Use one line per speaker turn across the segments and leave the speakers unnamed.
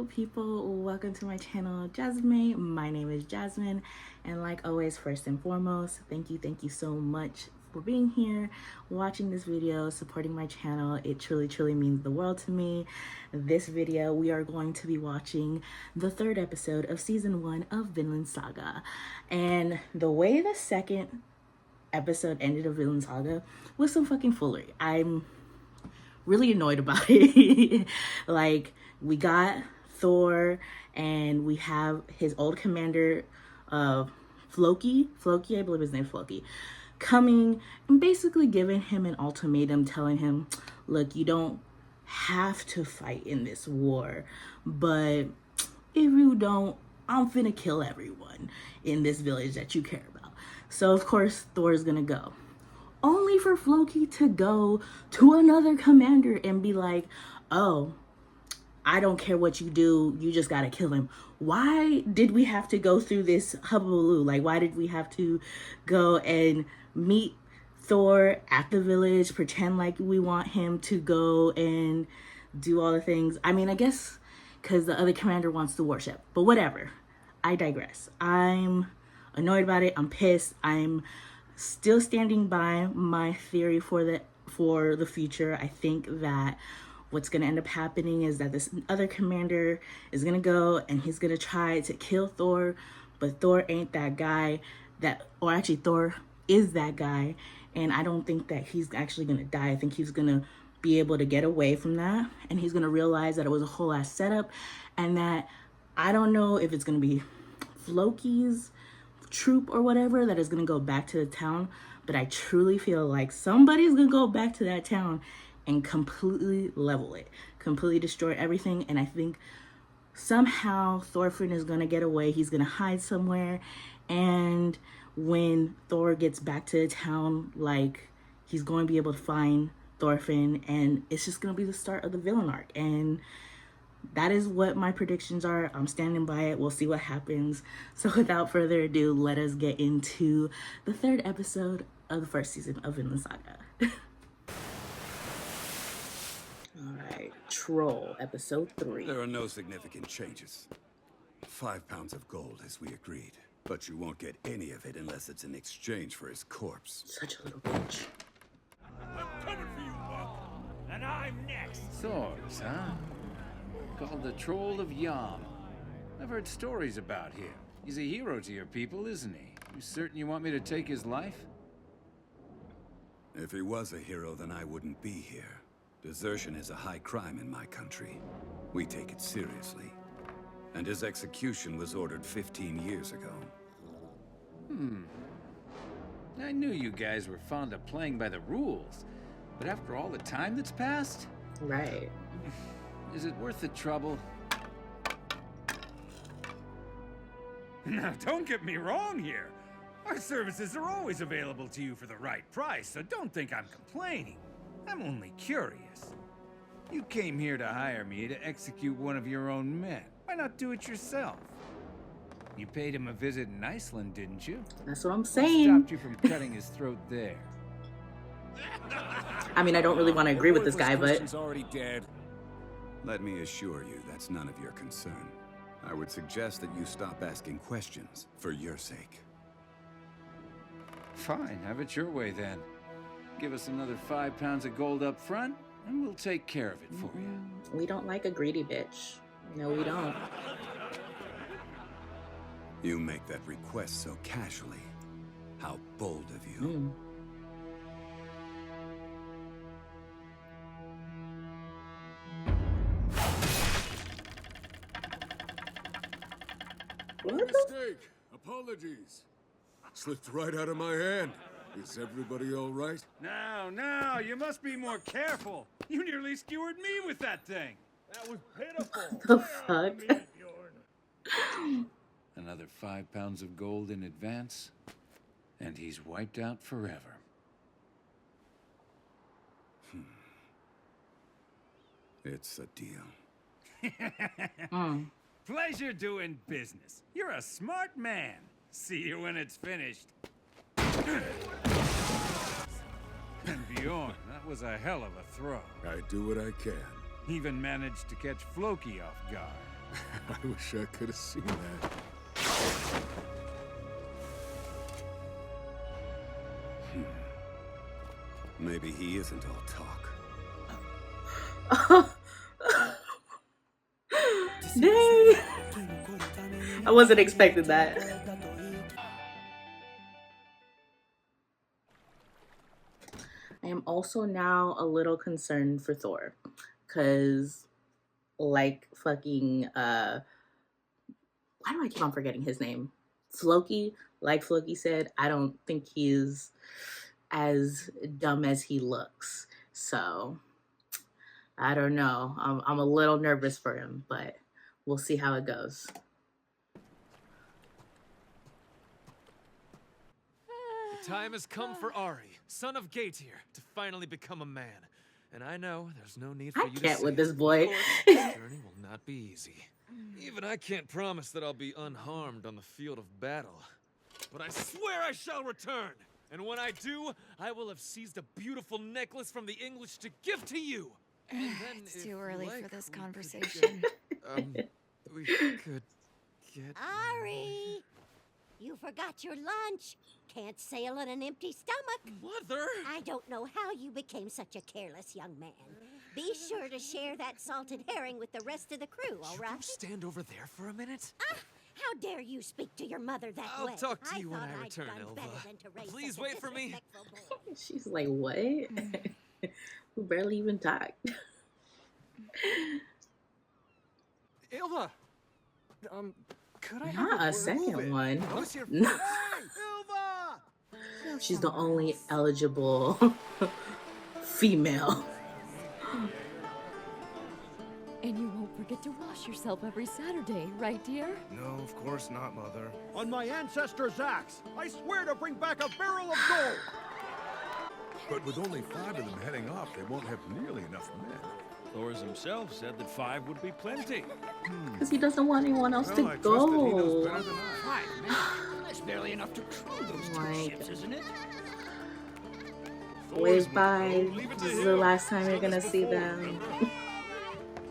people, welcome to my channel Jazmine. My name is Jazmine, and like always, first and foremost, thank you so much for being here, watching this video, supporting my channel. It truly means the world to me. This video, we are going to be watching the third episode of season 1 of Vinland Saga, and the way the second episode ended of Vinland Saga was some fucking foolery. I'm really annoyed about it. Like, we got Thor and we have his old commander, Floki, I believe his name's Floki, coming and basically giving him an ultimatum, telling him, look, you don't have to fight in this war, but if you don't, I'm finna kill everyone in this village that you care about. So of course Thor's gonna go, only for Floki to go to another commander and be like, oh, I don't care what you do, you just gotta kill him. Why did we have to go through this hubbaloo? Like, why did we have to go and meet Thor at the village, pretend like we want him to go and do all the things? I mean, I guess because the other commander wants the warship, but whatever. I digress. I'm annoyed about it. I'm pissed. I'm still standing by my theory for the future. I think that what's going to end up happening is that this other commander is going to go and he's going to try to kill Thor, but Thor ain't that guy or actually Thor is that guy, and I don't think that he's actually going to die. I think he's going to be able to get away from that, and he's going to realize that it was a whole ass setup, and that I don't know if it's going to be Floki's troop or whatever that is going to go back to the town, but I truly feel like somebody's going to go back to that town and completely level it, completely destroy everything. And I think somehow Thorfinn is going to get away. He's going to hide somewhere, and when Thor gets back to the town, like, he's going to be able to find Thorfinn, and it's just going to be the start of the villain arc. And that is what my predictions are. I'm standing by it. We'll see what happens. So without further ado, let us get into the third episode of the first season of Vinland Saga. Alright, Troll, episode 3.
There are no significant changes. 5 pounds of gold, as we agreed. But you won't get any of it unless it's in exchange for his corpse.
Such a little bitch.
I'm coming for you, Buck. And I'm next.
Swords, huh? Called the Troll of Yam. I've heard stories about him. He's a hero to your people, isn't he? You certain you want me to take his life?
If he was a hero, then I wouldn't be here. Desertion is a high crime in my country. We take it seriously. And his execution was ordered 15 years ago.
I knew you guys were fond of playing by the rules. But after all the time that's passed?
Right.
Is it worth the trouble?
Now, don't get me wrong here. Our services are always available to you for the right price, so don't think I'm complaining. I'm only curious. You came here to hire me to execute one of your own men. Why not do it yourself? You paid him a visit in Iceland, didn't you?
That's what I'm
What
saying.
stopped you from cutting his throat there?
I mean, I don't really want to agree with this guy, but
Christian's already dead. Let me assure you, that's none of your concern. I would suggest that you stop asking questions, for your sake.
Fine, have it your way then. Give us another 5 pounds of gold up front, and we'll take care of it for you.
we don't like a greedy bitch. No, we don't.
You make that request so casually. How bold of you.
What the?
Mistake. Apologies. Slipped right out of my hand. Is everybody all right?
Now, you must be more careful. You nearly skewered me with that thing. That was pitiful.
The fuck?
Another 5 pounds of gold in advance, and he's wiped out forever.
It's a deal.
Pleasure doing business. You're a smart man. See you when it's finished. And Bjorn, that was a hell of a throw.
I do what I can.
Even managed to catch Floki off guard.
I wish I could have seen that.
Maybe he isn't all talk.
Dang. I wasn't expecting that. I am also now a little concerned for Thor, because like fucking why do I keep on forgetting his name? Floki, like Floki said, I don't think he's as dumb as he looks. So I don't know. I'm a little nervous for him, but we'll see how it goes.
The time has come for Ari, son of Gaetir, to finally become a man. And I know there's no need for
I
you to
can't
say
with this
it.
boy.
Of course, this journey will not be easy. Even I can't promise that I'll be unharmed on the field of battle. But I swear I shall return. And when I do, I will have seized a beautiful necklace from the English to give to you. And then,
It's
if
too
you
early
like,
for this
we could
conversation.
we could get...
Ari! You forgot your lunch. Can't sail on an empty stomach.
Mother!
I don't know how you became such a careless young man. Be sure to share that salted herring with the rest of the crew, all
Should
right?
you stand over there for a minute?
How dare you speak to your mother that
I'll
way?
talk to you when
thought
I
I'd
return,
done
Ilva.
better than to raise
Please
such a
wait for me.
disrespectful boy.
She's like, what? We barely even talked.
Ilva! Could I have
Not a
word?
second one.
What's your
No.
Ilva!
She's the only eligible female.
And you won't forget to wash yourself every Saturday, right, dear?
No, of course not, Mother.
On my ancestor's axe, I swear to bring back a barrel of gold!
But with only 5 of them heading off, they won't have nearly enough men.
Thor himself said that 5 would be plenty.
Because he doesn't want anyone else
Well,
to
I trust that he knows
go.
better than I.
5 men? That's barely enough to crew those two
Like-
ships, isn't it?
Wave bye. This is the last time you're gonna see them.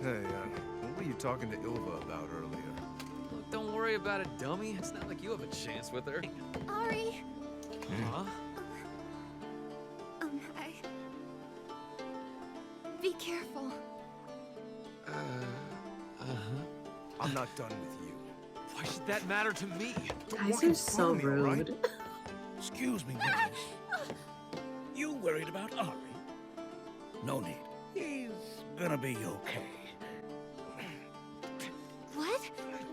Hey, what were you talking to Ilva about earlier?
Look, don't worry about it, dummy. It's not like you have a chance with her.
Ari,
Huh?
I... Be careful.
I'm not done with you.
Why should that matter to me?
Guys are so
me, all right?
rude.
Excuse me, miss. You worried about Ari? No need. He's gonna be okay.
What?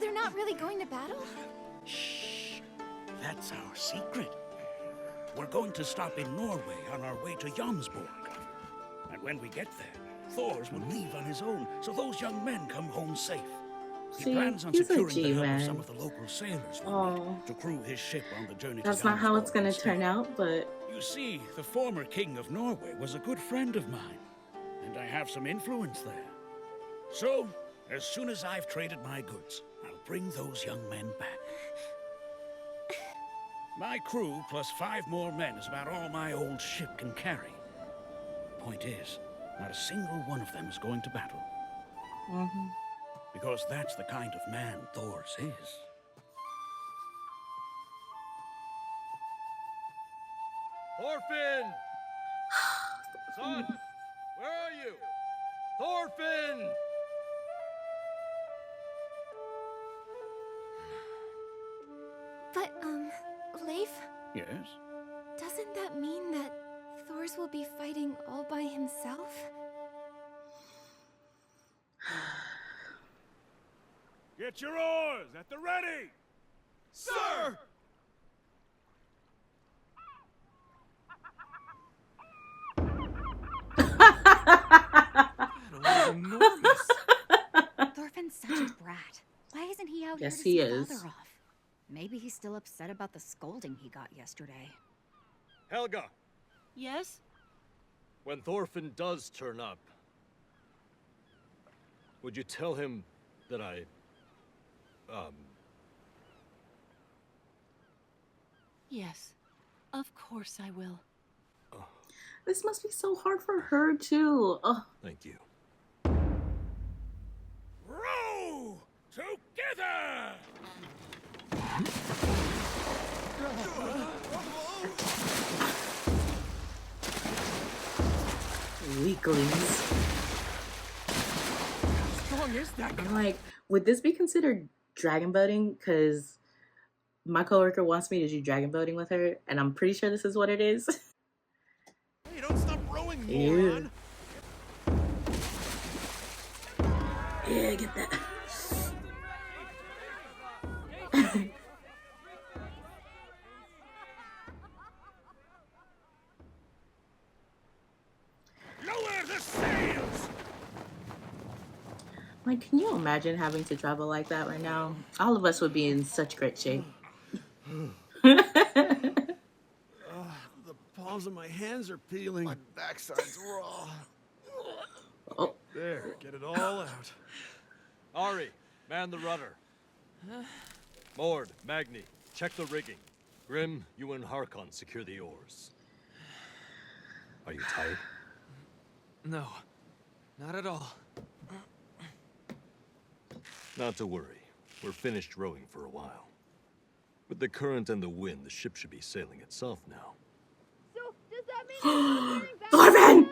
They're not really going to battle?
Shh. That's our secret. We're going to stop in Norway on our way to Jomsborg. And when we get there, Thors will leave on his own, so those young men come home safe. He
See,
plans on
he's a
securing the help of
G-man.
some of the local sailors
Oh,
to crew his ship on the journey
that's
to
not how it's
Jomsborg
gonna
instead.
turn out, but
You see, the former king of Norway was a good friend of mine, and I have some influence there. So, as soon as I've traded my goods, I'll bring those young men back. My crew plus 5 more men is about all my old ship can carry. Point is, not a single one of them is going to battle. Because that's the kind of man Thor's is.
Thorfinn! Son! Where are you? Thorfinn!
But, Leif,
Yes?
doesn't that mean that Thors will be fighting all by himself?
Get your oars at the ready!
Sir! That was enormous.
Thorfinn's such a brat. Why isn't he out
Yes,
here
he
to
is.
see Father off? Maybe he's still upset about the scolding he got yesterday.
Helga,
Yes?
when Thorfinn does turn up, would you tell him that
Yes. Of course I will.
this must be so hard for her too. Oh,
thank you.
Row Together!
Weaklings.
How strong is that guy?
I'm like, would this be considered dragon boating? Because my coworker wants me to do dragon boating with her, and I'm pretty sure this is what it is.
Hey, don't stop rowing,
Yeah.
moron!
Yeah, get that.
Lower the sails!
Like, can you imagine having to travel like that right now? All of us would be in such great shape.
The palms of my hands are peeling. My backside's raw.
Oh.
There, get it all out.
Ari, man the rudder. Mord, Magni, check the rigging. Grim, you and Harkon secure the oars. Are you tired?
No, not at all.
Not to worry. We're finished rowing for a while. With the current and the wind, the ship should be sailing itself now.
So, does that mean
Thorfinn!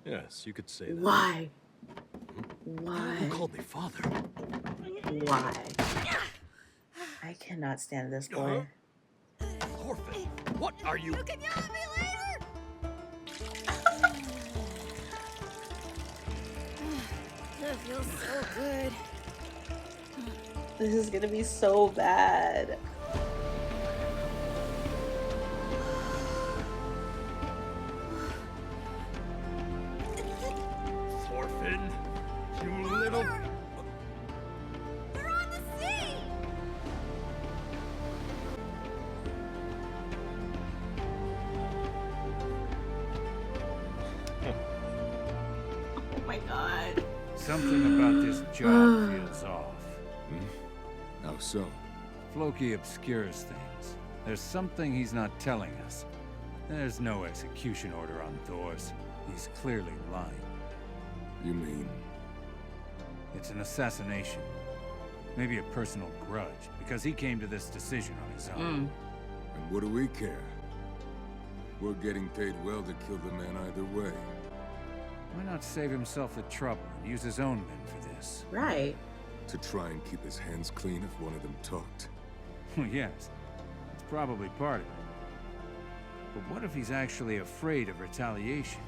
Yes, you could say that.
Why?
Who
Why?
called me father?
Why? I cannot stand this boy.
Thorfinn, what are you?
You can yell at me later! That feels so good.
This is gonna be so bad.
Thorfinn, you little...
They're on the sea!
Oh my god.
Something about this job feels off.
How so?
Floki obscures things. There's something he's not telling us. There's no execution order on Thor's. He's clearly lying.
You mean?
It's an assassination. Maybe a personal grudge, because he came to this decision on his own.
And what do we care? We're getting paid well to kill the man either way.
Why not save himself the trouble and use his own men for this?
Right.
To try and keep his hands clean if one of them talked.
Well, yes. It's probably part of it. But what if he's actually afraid of retaliation?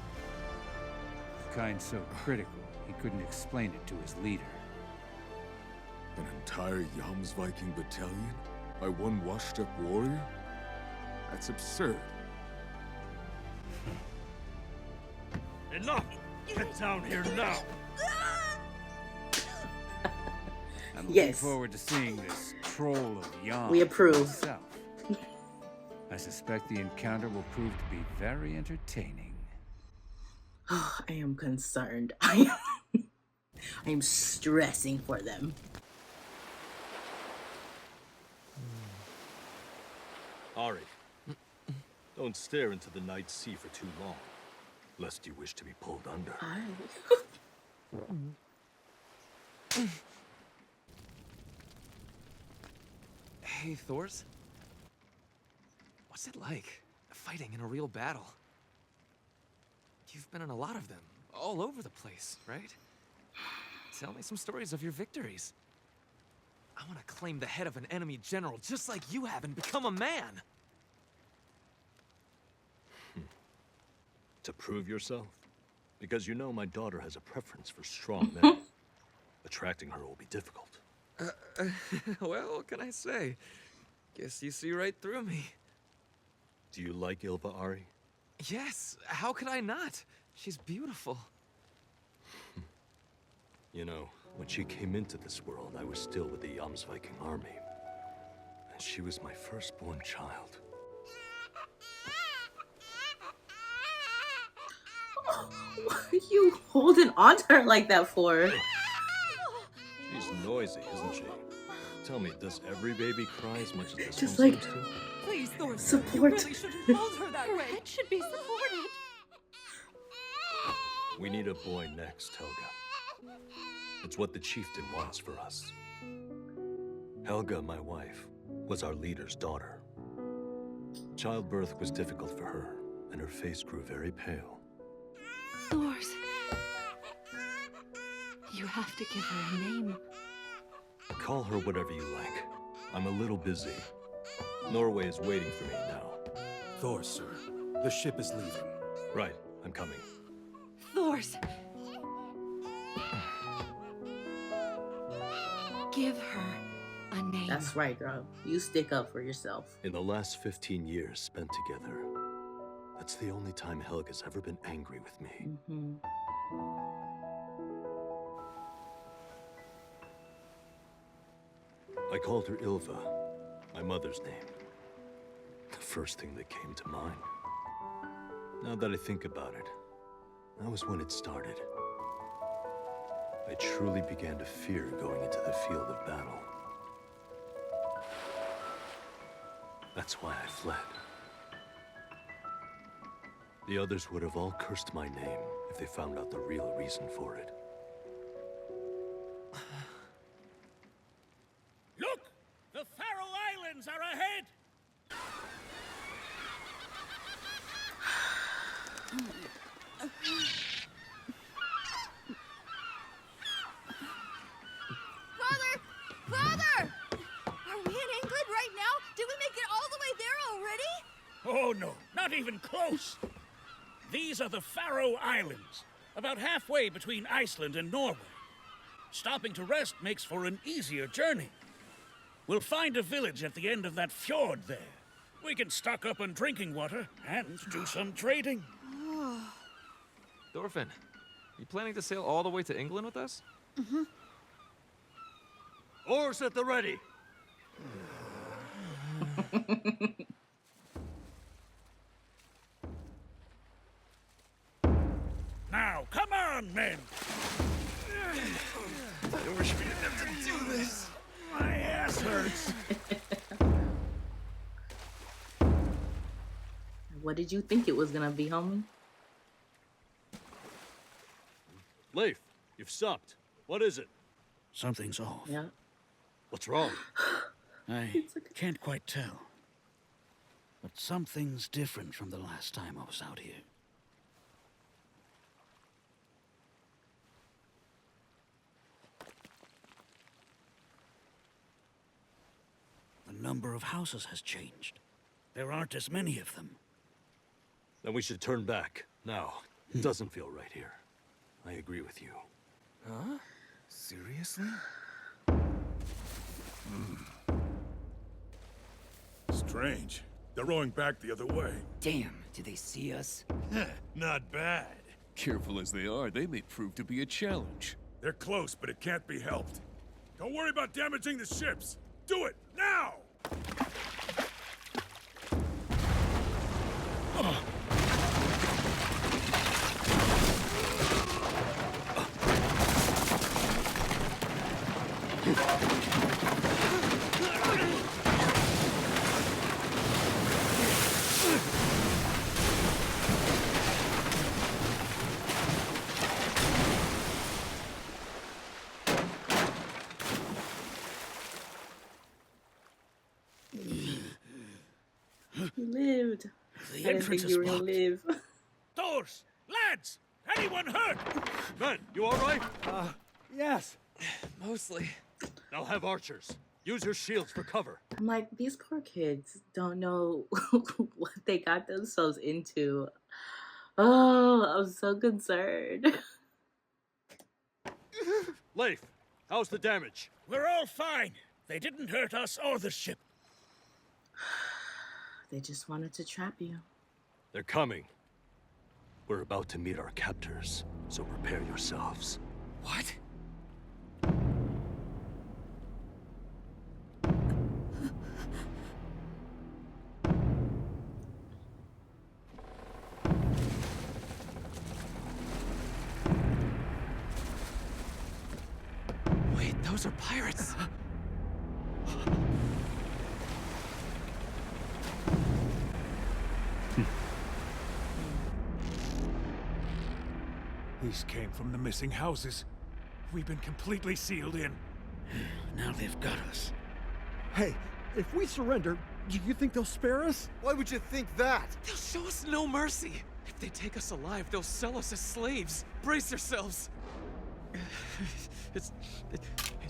The kind so critical, he couldn't explain it to his leader.
An entire Jomsviking battalion? By one washed-up warrior? That's absurd.
Enough! Get down here now!
I'm looking
Yes.
forward to seeing this troll of Yom.
We approve.
Himself. I suspect the encounter will prove to be very entertaining.
I am concerned. I am stressing for them.
Ari, don't stare into the night sea for too long, lest you wish to be pulled under.
Hey, Thors. What's it like, fighting in a real battle? You've been in a lot of them, all over the place, right? Tell me some stories of your victories. I want to claim the head of an enemy general just like you have and become a man!
To prove yourself? Because you know my daughter has a preference for strong men. Attracting her will be difficult.
Well, what can I say? Guess you see right through me.
Do you like Ilva, Ari?
Yes, how could I not? She's beautiful.
You know, when she came into this world, I was still with the Jomsviking army. And she was my firstborn child.
What are you holding on to her like that for?
She's noisy, isn't she? Tell me, does every baby cry as much as this
Just
one
like
seems to?
Please, Thor.
support.
You really shouldn't hold her that way.
Her head should be supported.
We need a boy next, Helga. It's what the chieftain wants for us. Helga, my wife, was our leader's daughter. Childbirth was difficult for her, and her face grew very pale.
Thors. You have to give her a name.
Call her whatever you like. I'm a little busy. Norway is waiting for me now.
Thor, sir. The ship is leaving.
Right, I'm coming.
Thors. Give her a name.
That's right, girl. You stick up for yourself.
In the last 15 years spent together, that's the only time Helga's ever been angry with me.
Mm-hmm.
I called her Ilva, my mother's name. The first thing that came to mind. Now that I think about it, that was when it started. I truly began to fear going into the field of battle. That's why I fled. The others would have all cursed my name if they found out the real reason for it.
Look! The Faroe Islands are ahead!
Father! Father! Are we in England right now? Did we make it all the way there already?
Oh no, not even close. These are the Faroe Islands, about halfway between Iceland and Norway. Stopping to rest makes for an easier journey. We'll find a village at the end of that fjord there. We can stock up on drinking water and do some trading.
Thorfinn, you planning to sail all the way to England with us?
Mm-hmm.
Oars at the ready!
Now, come on, men!
I wish we didn't have to do this.
My ass hurts.
What did you think it was gonna be, homie?
Leif, you've stopped. What is it?
Something's off.
Yeah.
What's wrong?
I can't quite tell. But something's different from the last time I was out here. The number of houses has changed. There aren't as many of them.
Then we should turn back. Now. It doesn't feel right here. I agree with you.
Huh? Seriously?
Strange. They're rowing back the other way.
Damn, do they see us?
Not bad.
Careful as they are, they may prove to be a challenge.
They're close, but it can't be helped. Don't worry about damaging the ships. Do it, now!
You lived.
The
I didn't
entrance
think
is
you were gonna
blocked.
live.
Doors! Lads! Anyone hurt?
Men, you alright?
Yes. Mostly.
Now have archers. Use your shields for cover.
I'm like, these poor kids don't know what they got themselves into. Oh, I'm so concerned.
Leif, how's the damage?
We're all fine. They didn't hurt us or the ship.
They just wanted to trap you.
They're coming. We're about to meet our captors, so prepare yourselves.
What?
Wait, those are pirates.
These came from the missing houses. We've been completely sealed in.
Now they've got us.
Hey, if we surrender, do you think they'll spare us?
Why would you think that?
They'll show us no mercy. If they take us alive, they'll sell us as slaves. Brace yourselves.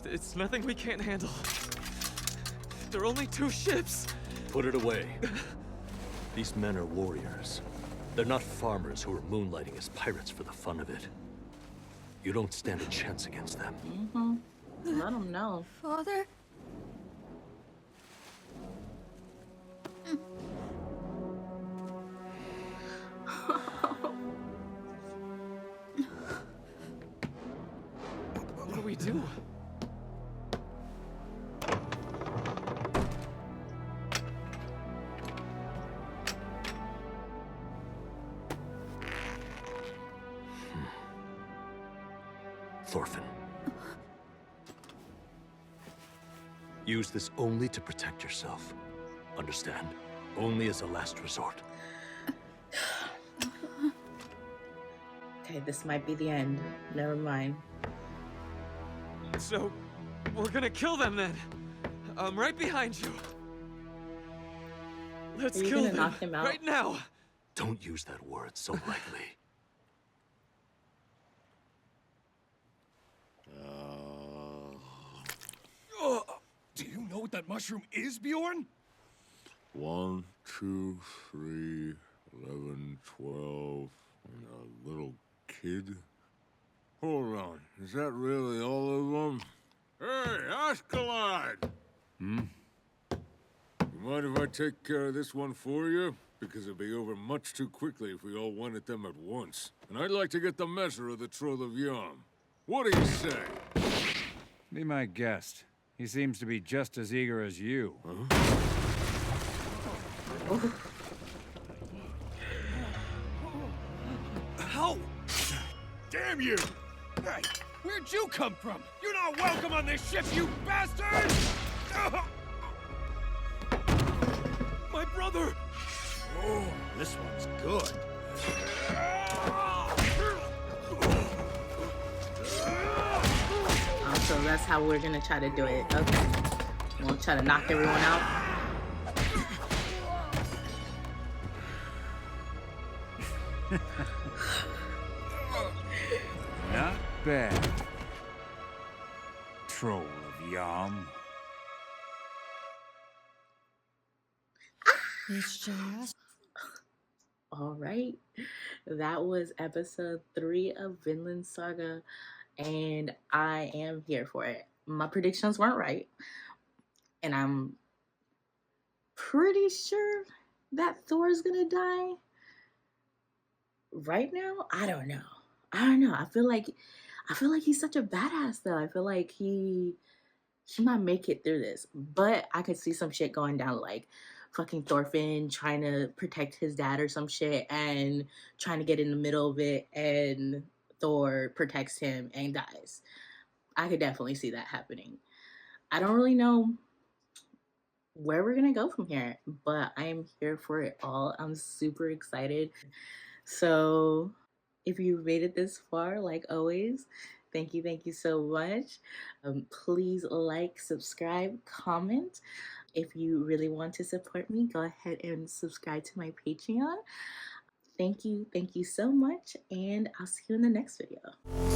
It's nothing we can't handle. There are only 2 ships.
Put it away. These men are warriors. They're not farmers who are moonlighting as pirates for the fun of it. You don't stand a chance against them.
Let them know.
Father?
What do we do?
Thorfinn. Use this only to protect yourself. Understand? Only as a last resort.
Okay, this might be the end. Never mind.
So, we're gonna kill them then. I'm right behind you. Let's
Are you
kill
gonna
them
knock him out?
right now.
Don't use that word so lightly.
Do you know what that mushroom is, Bjorn?
1, 2, 3, 11, 12, and a little kid. Hold on, is that really all of them? Hey, Askeladd! You mind if I take care of this one for you? Because it'd be over much too quickly if we all went at them at once. And I'd like to get the measure of the Troll of Yam. What do you say?
Be my guest. He seems to be just as eager as you.
Ow! Damn you! Hey, where'd you come from? You're not welcome on this ship, you bastard! My brother!
Oh, this one's good.
So that's how we're gonna try to do it. Okay. We'll try to knock everyone out.
Not bad. Troll of Yam.
It's just...
All right. That was episode 3 of Vinland Saga. And I am here for it. My predictions weren't right. And I'm pretty sure that Thor's gonna die. Right now, I don't know. I feel like he's such a badass though. I feel like he might make it through this. But I could see some shit going down, like fucking Thorfinn trying to protect his dad or some shit and trying to get in the middle of it, and Thor protects him and dies. I could definitely see that happening. I don't really know where we're gonna go from here, but I am here for it all. I'm super excited. So if you made it this far, like always, thank you so much. Please like, subscribe, comment. If you really want to support me, go ahead and subscribe to my Patreon. Thank you so much, and I'll see you in the next video.